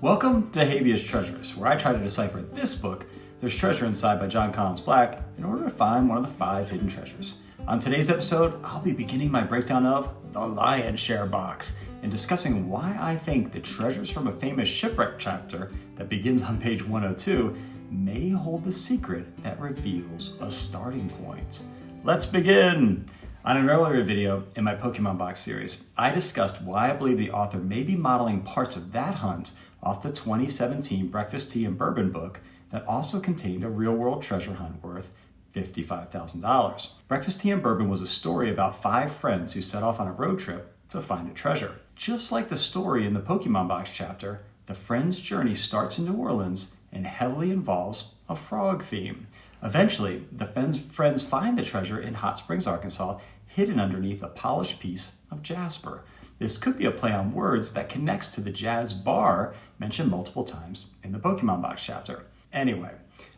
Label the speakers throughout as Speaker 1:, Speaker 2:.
Speaker 1: Welcome to Habeas Treasures, where I try to decipher this book, There's Treasure Inside by Jon Collins-Black, in order to find one of the 5 hidden treasures. On today's episode, I'll be beginning my breakdown of the Lion's Share box and discussing why I think the treasures from a famous shipwreck chapter that begins on page 102 may hold the secret that reveals a starting point. Let's begin! On an earlier video in my Pokemon box series, I discussed why I believe the author may be modeling parts of that hunt off the 2017 Breakfast, Tea and Bourbon book that also contained a real-world treasure hunt worth $55,000. Breakfast, Tea and Bourbon was a story about 5 friends who set off on a road trip to find a treasure. Just like the story in the Pokemon box chapter, the friends' journey starts in New Orleans and heavily involves a frog theme. Eventually, the friends find the treasure in Hot Springs, Arkansas, hidden underneath a polished piece of jasper. This could be a play on words that connects to the jazz bar mentioned multiple times in the Pokemon box chapter. Anyway,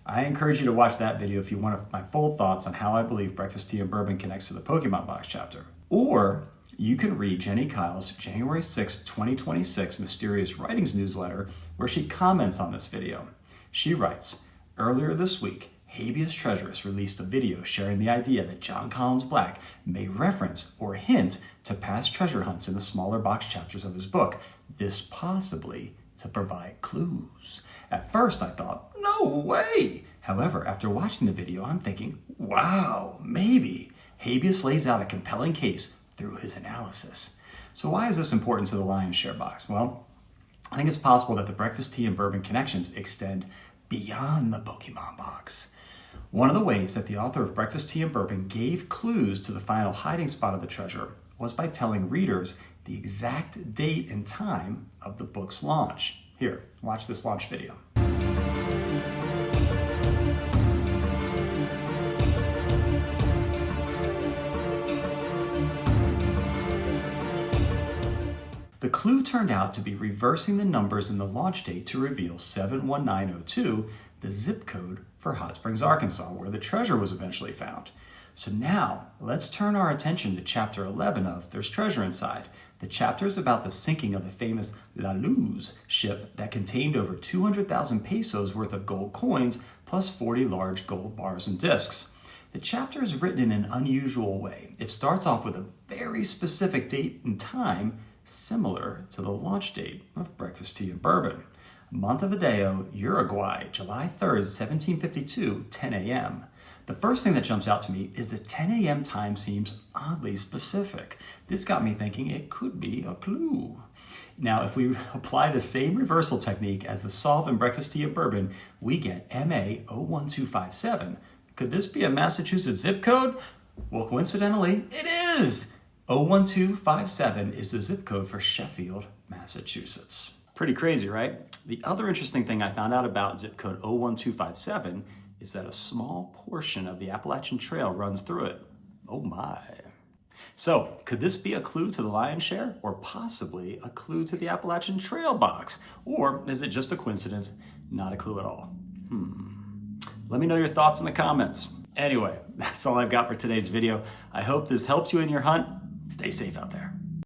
Speaker 1: I encourage you to watch that video if you want my full thoughts on how I believe Breakfast, Tea and Bourbon connects to the Pokemon box chapter. Or you can read Jenny Kyle's January 6, 2026 Mysterious Writings newsletter where she comments on this video. She writes, "Earlier this week, Habeas Treasures released a video sharing the idea that Jon Collins-Black may reference or hint to past treasure hunts in the smaller box chapters of his book, this possibly to provide clues. At first I thought, no way! However, after watching the video, I'm thinking, wow, maybe. Habeas lays out a compelling case through his analysis." So why is this important to the Lion's Share box? Well, I think it's possible that the Breakfast, Tea and Bourbon connections extend beyond the Pokemon box. One of the ways that the author of Breakfast, Tea and Bourbon gave clues to the final hiding spot of the treasure was by telling readers the exact date and time of the book's launch. Here, watch this launch video. The clue turned out to be reversing the numbers in the launch date to reveal 71902, the zip code for Hot Springs, Arkansas, where the treasure was eventually found. So now, let's turn our attention to chapter 11 of There's Treasure Inside. The chapter is about the sinking of the famous La Luz ship that contained over 200,000 pesos worth of gold coins plus 40 large gold bars and discs. The chapter is written in an unusual way. It starts off with a very specific date and time similar to the launch date of Breakfast, Tea and Bourbon. Montevideo, Uruguay, July 3rd, 1752, 10 a.m. The first thing that jumps out to me is the 10 a.m. time seems oddly specific. This got me thinking it could be a clue. Now, if we apply the same reversal technique as the solve in Breakfast, Tea and Bourbon, we get MA 01257. Could this be a Massachusetts zip code? Well, coincidentally, it is! 01257 is the zip code for Sheffield, Massachusetts. Pretty crazy, right? The other interesting thing I found out about zip code 01257 is that a small portion of the Appalachian Trail runs through it. Oh my. So, could this be a clue to the Lion's Share, or possibly a clue to the Appalachian Trail box? Or is it just a coincidence, not a clue at all? Let me know your thoughts in the comments. Anyway, that's all I've got for today's video. I hope this helps you in your hunt. Stay safe out there.